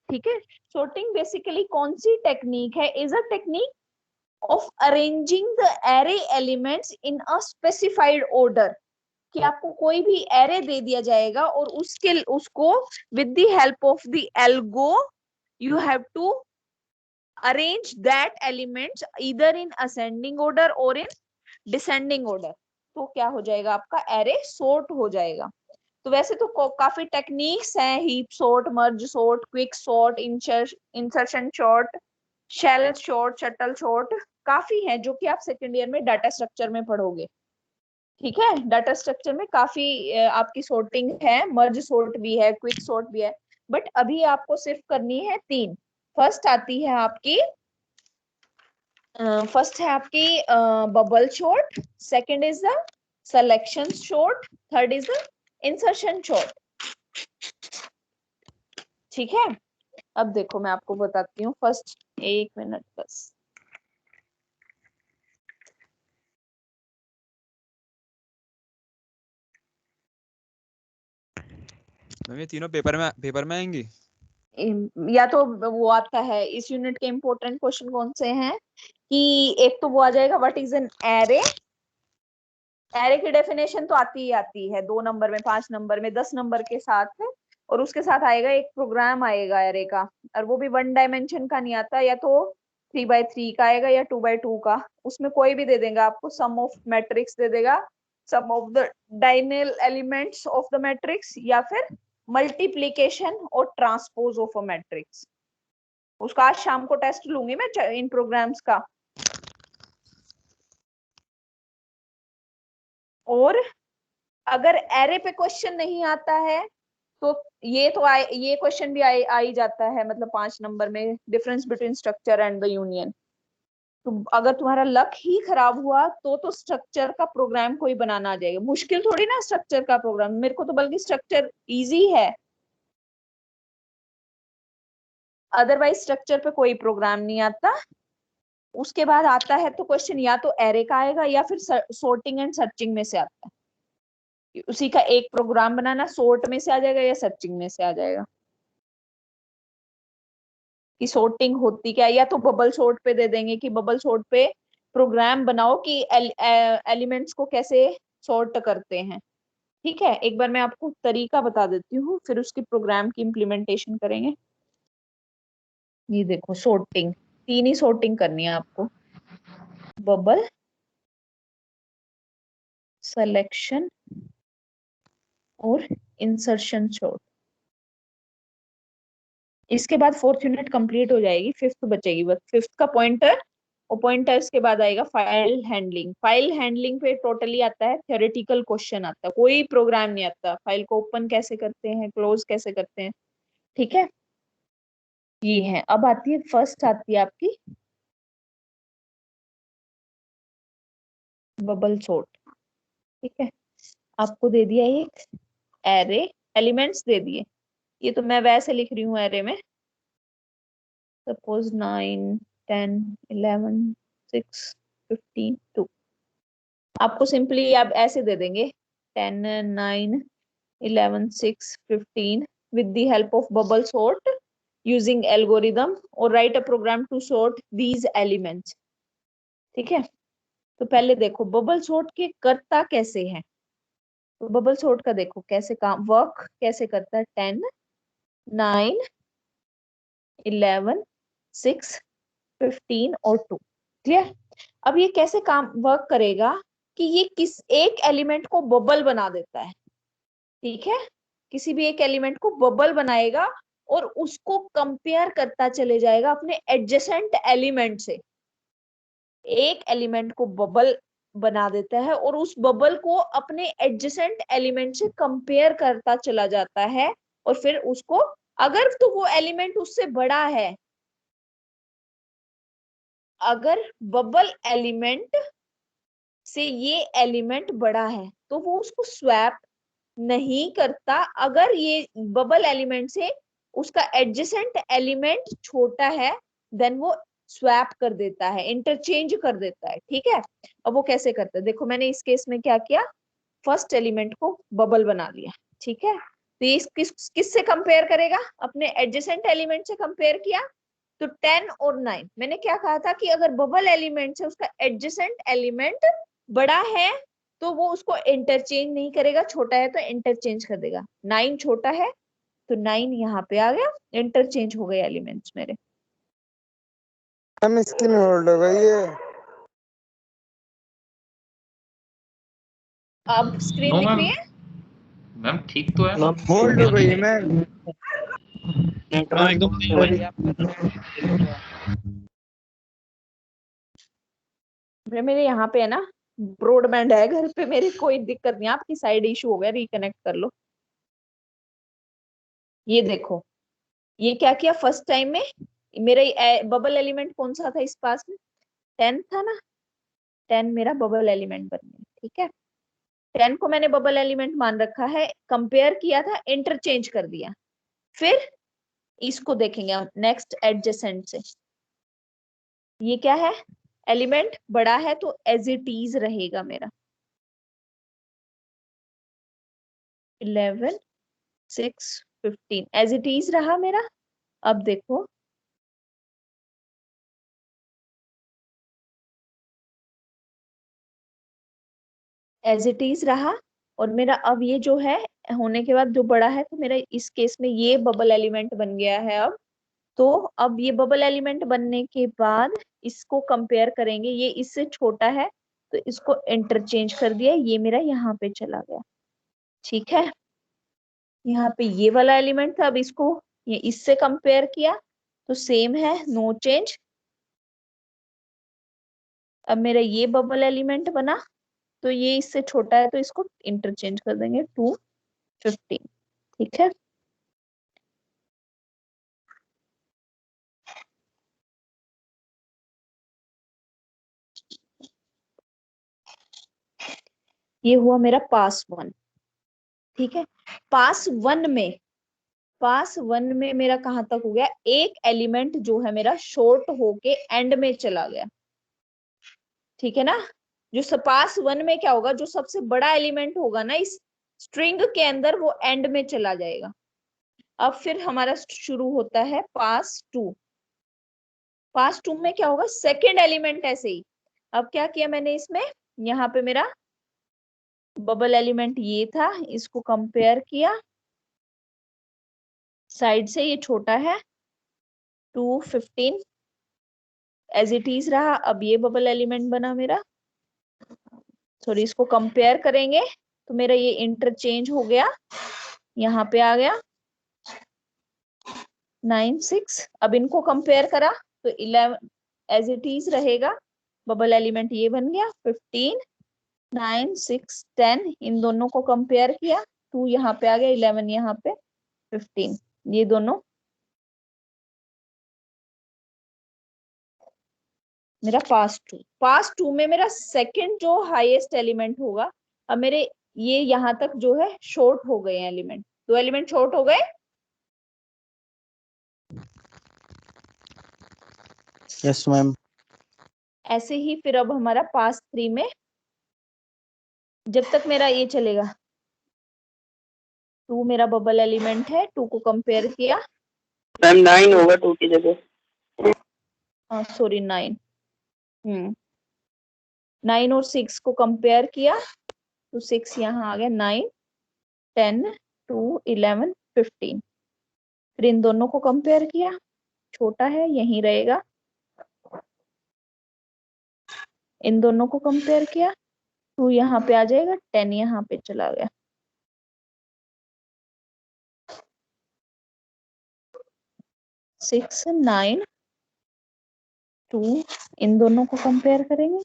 ठीक है? सॉर्टिंग बेसिकली कौन सी टेक्निक है? Is a technique of arranging the array elements in a specified order. कि आपको कोई भी एरे दे दिया जाएगा और उसको with the help of the algo you have to arrange that elements either in ascending order और इन डिसेंडिंग ऑर्डर। तो क्या हो जाएगा, आपका एरे सॉर्ट हो जाएगा। तो वैसे तो काफी टेक्निक्स हैं, heap sort, merge sort, quick sort, insertion sort, shell sort, shuttle sort, काफी है जो कि आप सेकेंड ईयर में डाटा स्ट्रक्चर में पढ़ोगे। ठीक है, डाटा स्ट्रक्चर में काफी आपकी सॉर्टिंग है, मर्ज सॉर्ट भी है, क्विक सॉर्ट भी है, बट अभी आपको सिर्फ करनी है 3। फर्स्ट आती है आपकी bubble sort, second is the selection sort, third is the insertion sort. ठीक है, अब देखो मैं आपको बताती हूँ फर्स्ट, 1 मिनट बस। मैम ये तीनों पेपर में आएंगी? या तो वो आता है इस यूनिट के इम्पोर्टेंट क्वेश्चन कौन से हैं कि एक तो वो आ जाएगा what is an array. Array की डेफिनेशन तो आती ही आती है 2 नंबर में, 5 नंबर में, 10 नंबर के साथ, और उसके साथ आएगा एक प्रोग्राम आएगा एरे का, और वो भी 1 डायमेंशन का नहीं आता, या तो 3x3 का आएगा या 2x2 का। उसमें कोई भी दे देगा आपको, सम ऑफ मैट्रिक्स दे देगा, sum of the diagonal elements of the matrix, या फिर मल्टीप्लीकेशन और ट्रांसपोज ऑफ अ मैट्रिक्स। उसका आज शाम को टेस्ट लूंगी मैं इन प्रोग्राम्स का। और अगर एरे पे क्वेश्चन नहीं आता है तो ये क्वेश्चन भी आ ही जाता है, मतलब 5 नंबर में, difference between structure and the union. तो अगर तुम्हारा लक ही खराब हुआ तो स्ट्रक्चर का प्रोग्राम कोई बनाना आ जाएगा। मुश्किल थोड़ी ना स्ट्रक्चर का प्रोग्राम, मेरे को तो बल्कि स्ट्रक्चर इजी है, अदरवाइज स्ट्रक्चर पे कोई प्रोग्राम नहीं आता। उसके बाद आता है तो क्वेश्चन या तो एरे का आएगा या फिर सॉर्टिंग एंड सर्चिंग में से आता है। उसी का एक प्रोग्राम बनाना, सॉर्ट में से आ जाएगा या सर्चिंग में से आ जाएगा। कि सॉर्टिंग होती क्या, या तो बबल सॉर्ट पे दे देंगे कि बबल सॉर्ट पे प्रोग्राम बनाओ कि एलिमेंट्स को कैसे सॉर्ट करते हैं। ठीक है, एक बार मैं आपको तरीका बता देती हूँ, फिर उसकी प्रोग्राम की इम्प्लीमेंटेशन करेंगे। ये देखो सॉर्टिंग, 3 ही सॉर्टिंग करनी है आपको, बबल, सिलेक्शन और इंसर्शन सॉर्ट। इसके बाद 4th यूनिट कंप्लीट हो जाएगी, 5th बचेगी बस। 5th का पॉइंटर, और पॉइंटर्स के बाद आएगा फाइल हैंडलिंग। फाइल हैंडलिंग पे टोटली आता है थ्योरेटिकल क्वेश्चन आता है, कोई प्रोग्राम नहीं आता। फाइल को ओपन कैसे करते हैं, क्लोज कैसे करते हैं। ठीक है, ये है। अब आती है फर्स्ट, आती है आपकी बबल सॉर्ट। ठीक है, आपको दे दिया एक एरे, एलिमेंट्स दे दिए। ये तो मैं वैसे लिख रही हूँ एरे में, सपोज 9 10 11 6 15 2। आपको सिंपली आप ऐसे दे देंगे 10 9 11 6 15 with the help of bubble sort using algorithm, or write a program to sort these elements। ठीक है, तो पहले देखो बबल सॉर्ट के करता कैसे है। तो बबल सॉर्ट का देखो कैसे काम वर्क कैसे करता है। 10 9 11 6 15 और 2। क्लियर। अब ये कैसे काम वर्क करेगा कि ये किस एक एलिमेंट को बबल बना देता है। ठीक है, किसी भी एक एलिमेंट को बबल बनाएगा और उसको कंपेयर करता चले जाएगा अपने एडजेसेंट एलिमेंट से। एक एलिमेंट को बबल बना देता है और उस बबल को अपने एडजेसेंट एलिमेंट से कंपेयर करता चला जाता है, और फिर उसको अगर तो वो एलिमेंट उससे बड़ा है, अगर बबल एलिमेंट से ये एलिमेंट बड़ा है तो वो उसको स्वैप नहीं करता। अगर ये बबल एलिमेंट से उसका एडजेसेंट एलिमेंट छोटा है देन वो स्वैप कर देता है, इंटरचेंज कर देता है। ठीक है, अब वो कैसे करता है देखो, मैंने इस केस में क्या किया, फर्स्ट एलिमेंट को बबल बना लिया। ठीक है, तो ये किससे कंपेयर करेगा, अपने एडजेसेंट एलिमेंट से कंपेयर किया। तो 10 और 9 मैंने क्या कहा था कि अगर बबल एलिमेंट से उसका एडजेसेंट एलिमेंट बड़ा है तो वो उसको इंटरचेंज नहीं करेगा, छोटा है तो इंटरचेंज कर देगा। 9 छोटा है तो 9 यहाँ पे आ गया, इंटरचेंज हो गए एलिमेंट्स मेरे। मैम स्क्रीन होल्ड हो गई है। अब स्क्रीन नो दिख मैम, रही है? मैम ठीक तो है। होल्ड हो गई है मैम। नेटवर्क एकदम सही है भाई। भाई आपका मेरे यहाँ पे है ना ब्रॉडबैंड है घर पे मेरे, कोई दिक्कत नहीं। आपकी साइड इशू हो गया, रिकनेक्ट कर लो। ये देखो, ये क्या किया फर्स्ट टाइम में, मेरा बबल एलिमेंट कौन सा था इस पास में? 10 था ना, 10 मेरा बबल एलिमेंट बन गया। ठीक है, 10 को मैंने बबल एलिमेंट मान रखा है, कंपेयर किया था, इंटरचेंज कर दिया। फिर इसको देखेंगे हम नेक्स्ट एडजेसेंट से। ये क्या है? एलिमेंट बड़ा है तो एज इट इज रहेगा मेरा। 11 6 15 एज इट इज रहा मेरा। अब देखो, एज इट इज रहा, और मेरा अब ये जो है होने के बाद जो बड़ा है, तो मेरा इस केस में ये बबल एलिमेंट बन गया है अब। तो अब ये बबल एलिमेंट बनने के बाद इसको कंपेयर करेंगे, ये इससे छोटा है तो इसको इंटरचेंज कर दिया, ये मेरा यहाँ पे चला गया। ठीक है, यहाँ पे ये वाला एलिमेंट था, अब इसको ये इससे कंपेयर किया तो सेम है, नो चेंज। अब मेरा ये बबल एलिमेंट बना, तो ये इससे छोटा है तो इसको इंटरचेंज कर देंगे 2 15। ठीक है, ये हुआ मेरा पास 1। ठीक है, पास 1 में मेरा कहां तक हो गया? एक एलिमेंट जो है मेरा शॉर्ट होके एंड में चला गया। ठीक है ना, जो पास 1 में क्या होगा, जो सबसे बड़ा एलिमेंट होगा ना इस स्ट्रिंग के अंदर, वो एंड में चला जाएगा। अब फिर हमारा शुरू होता है पास 2। पास 2 में क्या होगा? सेकेंड एलिमेंट ऐसे ही। अब क्या किया मैंने इसमें, यहाँ पे मेरा बबल एलिमेंट ये था, इसको कंपेयर किया, साइड से ये छोटा है 2 15 एज इट इज रहा। अब ये बबल एलिमेंट बना मेरा, सॉरी, इसको कंपेयर करेंगे तो मेरा ये इंटरचेंज हो गया, यहाँ पे आ गया 9 6। अब इनको कंपेयर करा तो 11 एज इट इज रहेगा, बबल एलिमेंट ये बन गया 15 9 6 10। इन दोनों को कंपेयर किया, 2 यहाँ पे आ गया, 11 यहाँ पे, 15। ये दोनों मेरा पास टू में मेरा सेकंड जो हाईएस्ट एलिमेंट होगा। अब मेरे ये यहाँ तक जो है शॉर्ट हो गए एलिमेंट, 2 एलिमेंट शॉर्ट हो गए। Yes ma'am. ऐसे ही फिर अब हमारा पास 3 में जब तक मेरा ये चलेगा, 2 मेरा बबल एलिमेंट है, 2 को कंपेयर किया, मैम 9 होगा 2 की जगह। सॉरी 9, 9 और 6 को कंपेयर किया तो 6 यहाँ आ गया, 9 10 2 11 15। फिर इन दोनों को कंपेयर किया, छोटा है यहीं रहेगा, इन दोनों को कंपेयर किया, 2 यहाँ पे आ जाएगा, 10 यहाँ पे चला गया। सिक्स 9 2, इन दोनों को कंपेयर करेंगे,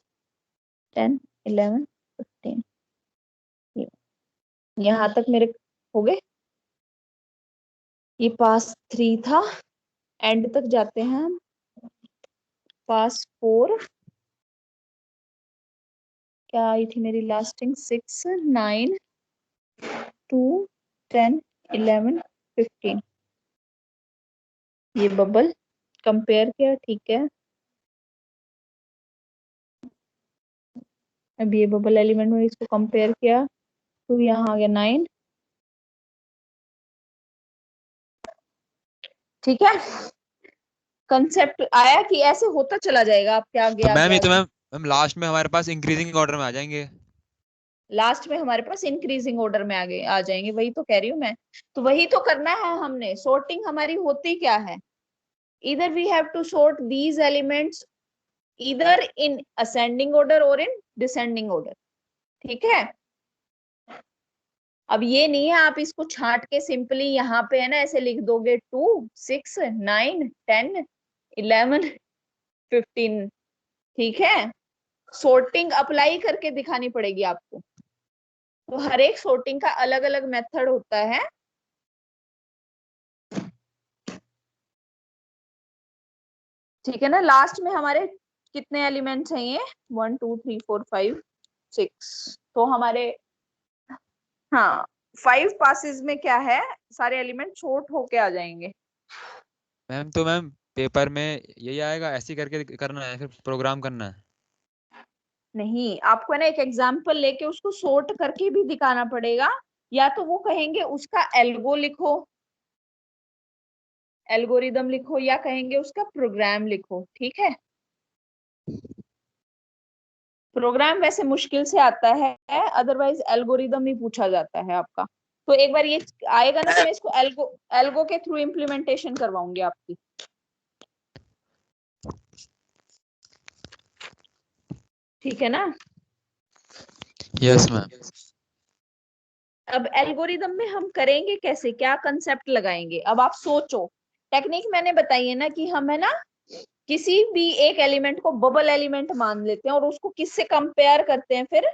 10 11 15। यहाँ तक मेरे हो गए। ये पास 3 था, एंड तक जाते हैं हम। पास 4 क्या आई थी मेरी लास्टिंग? 6 9 2 10 11 15। ये बबल कंपेयर किया, ठीक है। अब ये बबल एलिमेंट में इसको कंपेयर किया तो यहाँ आ गया 9। ठीक है, कंसेप्ट आया कि ऐसे होता चला जाएगा आपके आगे तो मैम आगे ये तो आगे। मैम लास्ट में हमारे पास इंक्रीजिंग ऑर्डर में आ जाएंगे। लास्ट में हमारे पास इंक्रीजिंग ऑर्डर में आगे आ जाएंगे, वही तो कह रही हूँ मैं। तो वही तो करना है हमने। सॉर्टिंग हमारी होती क्या है, इधर we have to sort these elements either in ascending order और इन डिसेंडिंग ऑर्डर, ठीक है। अब ये नहीं है आप इसको छांट के सिंपली यहाँ पे है ना ऐसे लिख दोगे 2 6 9 10 11 15, ठीक है। सॉर्टिंग अप्लाई करके दिखानी पड़ेगी आपको। तो हर एक सॉर्टिंग का अलग अलग मेथड होता है। ठीक है ना। लास्ट में हमारे कितने एलिमेंट्स हैं ये 1 2 3 4 5 6, तो हमारे हाँ 5 पासेस में क्या है, सारे एलिमेंट शॉर्ट होके आ जाएंगे। मैम तो मैम पेपर में यही आएगा, ऐसे ही करके करना है फिर प्रोग्राम करना है? नहीं, आपको है ना एक एग्जाम्पल लेके उसको सॉर्ट करके भी दिखाना पड़ेगा, या तो वो कहेंगे उसका एल्गो लिखो, एल्गोरिदम लिखो, या कहेंगे उसका प्रोग्राम लिखो, ठीक है। प्रोग्राम वैसे मुश्किल से आता है, अदरवाइज एल्गोरिदम ही पूछा जाता है आपका। तो एक बार ये आएगा ना तो मैं इसको एल्गो के थ्रू इम्प्लीमेंटेशन करवाऊंगी आपकी। ठीक है ना। Yes ma'am. अब एल्गोरिदम में हम करेंगे कैसे, क्या कंसेप्ट लगाएंगे, अब आप सोचो। टेक्निक मैंने बताई है ना कि हम है ना किसी भी एक एलिमेंट को बबल एलिमेंट मान लेते हैं और उसको किससे कंपेयर करते हैं, फिर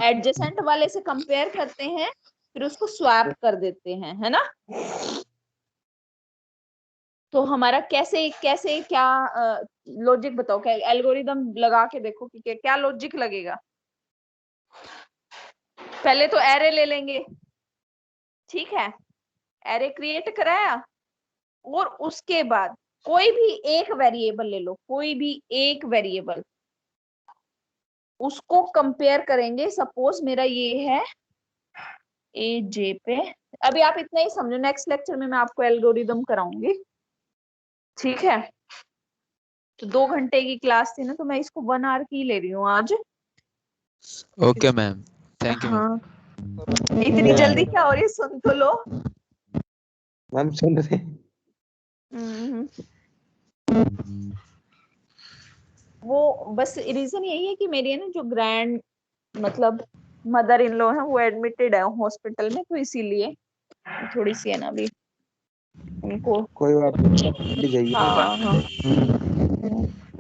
एडजेसेंट वाले से कंपेयर करते हैं, फिर उसको स्वैप कर देते हैं, है ना। तो हमारा कैसे कैसे क्या लॉजिक बताओ, क्या एल्गोरिदम लगा के देखो कि क्या लॉजिक लगेगा। पहले तो एरे ले लेंगे, ठीक है। एरे क्रिएट कराया और उसके बाद कोई भी एक वेरिएबल ले लो, कोई भी एक वेरिएबल, उसको कंपेयर करेंगे। सपोज मेरा ये है ए जे पे। अभी आप इतना ही समझो, नेक्स्ट लेक्चर में मैं आपको एल्गोरिदम कराऊंगी, ठीक है। तो 2 घंटे की क्लास थी ना, तो मैं इसको 1 आवर की ले रही हूँ आज। Okay ma'am, thank you ma'am. हाँ, इतनी जल्दी क्या हो रही है, सुन तो लो। मैम सुन रहे हैं। वो बस रीजन यही है कि मेरी है ना जो ग्रैंड मतलब मदर इन लॉ है वो एडमिटेड है हॉस्पिटल में, तो इसीलिए थोड़ी सी है ना अभी उनको। कोई बात नहीं, जाइए। हाँ हाँ।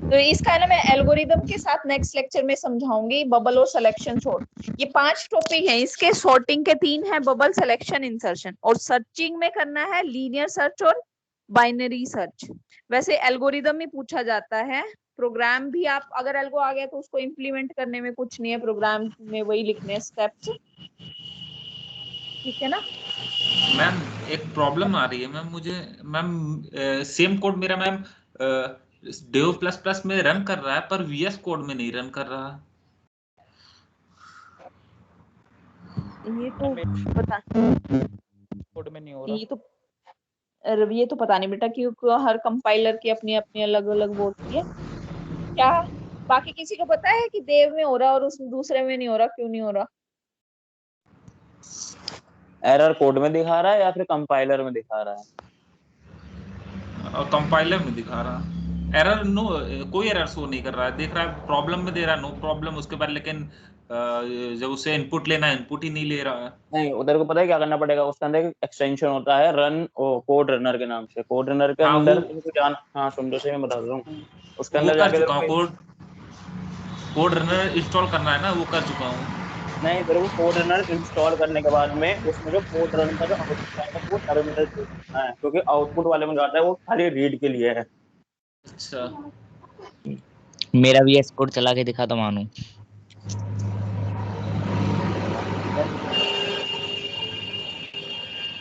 तो इसका है ना मैं एल्गोरिदम के साथ नेक्स्ट लेक्चर में समझाऊंगी, बबल और सिलेक्शन सॉर्ट। ये 5 टॉपिक हैं इसके। सॉर्टिंग के 3 है, बबल, सिलेक्शन, इंसर्शन। और सर्चिंग में करना है लीनियर सर्च और बाइनरी सर्च। वैसे एल्गोरिदम ही पूछा जाता है, प्रोग्राम भी आप अगर एल्गो आ गया तो उसको इम्प्लीमेंट करने में कुछ नहीं है, प्रोग्राम में वही लिखने हैं स्टेप्स, ठीक है ना। मैम एक प्रॉब्लम आ रही है मैम मुझे। मैम सेम कोड मेरा मैम डेव प्लस प्लस में रन कर रहा है, पर वीएस कोड में नहीं रन कर रहा। ये तो पता कोड में नहीं हो रहा। ये तो पता नहीं बेटा, क्योंकि हर कंपाइलर की अपनी अपनी अलग अलग वो होती है। क्या बाकी किसी को पता है कि देव में हो रहा और उस दूसरे में नहीं हो रहा, क्यों नहीं हो रहा? एरर कोड में दिखा रहा है या फिर कंपाइलर में दिखा रहा है? और कंपाइलर में दिखा रहा एरर नो, कोई एरर शो नहीं कर रहा है, देख रहा है प्रॉब्लम में दे रहा है नो प्रॉब्लम उसके बाद, लेकिन जब उसे इनपुट लेना है इनपुट ही नहीं ले रहा है। नहीं, उधर को पता है क्या करना पड़ेगा, उसके अंदर एक एक्सटेंशन होता है रन कोड रनर के नाम से। कोड रनर के हाँ अंदर वो तुमको जाना, हाँ सुन लो, मैं बता रहा हूँ। उसके वो अंदर कर जाके चुका हूँ, देखो। कोड रनर इंस्टॉल करना है ना, वो कर चुका हूँ। नहीं, तेरे को कोड रनर इंस्टॉल करने के बाद में उसमें जो कोड रन का जो आउटपुट आएगा वो टर्मिनल से है, क्योंकि आउटपुट वाले में जाता है वो खाली रीड के लिए है। अच्छा, मेरा भी VS कोड चला के दिखा तो मानू।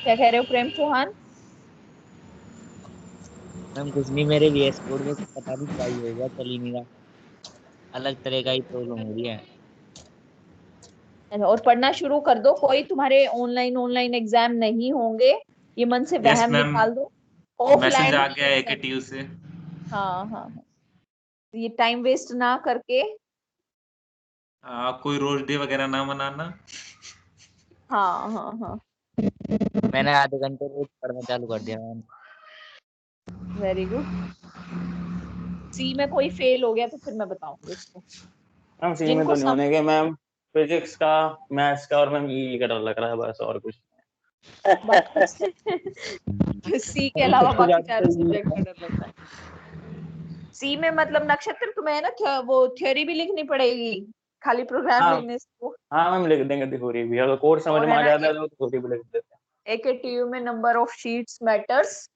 क्या कह रहे हो प्रेम चौहान? मैम कुछ नहीं, मेरे VS कोड में पता नहीं क्या ही हो गया, चल ही नहीं रहा, अलग तरह का ही प्रॉब्लम हो रही है। और पढ़ना शुरू कर दो, कोई तुम्हारे ऑनलाइन एग्जाम नहीं होंगे, ये मन से यस वहम मैम, निकाल दो। मैसेज ऑफलाइन आ गया AKTU से। हाँ हाँ हाँ, ये टाइम वेस्ट ना करके कोई रोज डे वगैरह ना मनाना। हाँ हाँ हाँ मैंने आधे घंटे रोज पढ़ना चालू कर दिया मैम। Very good. सी में कोई फेल हो गया तो फिर मैं बताऊंगी उसको। मैम सी में जिनको तो नहीं होने के मैम, फिजिक्स का, मैथ्स का और मैम ई का डर लग रहा है बस, और कुछ सी के अलावा सबसे बाकी ज्यादा चारों तो यही सब्जेक्ट है। का डर लगता है। सी में मतलब नक्षत्र तुम्हें है ना वो थ्योरी भी लिखनी पड़ेगी, खाली प्रोग्राम हाँ लिखने से वो। हाँ मैम लिख देंगे थ्योरी भी, अगर कोर्स समझ और में है आ ना जाता है तो थ्योरी भी लिख देते हैं। एक ट्यूब में नंबर ऑफ शीट्स मैटर्स,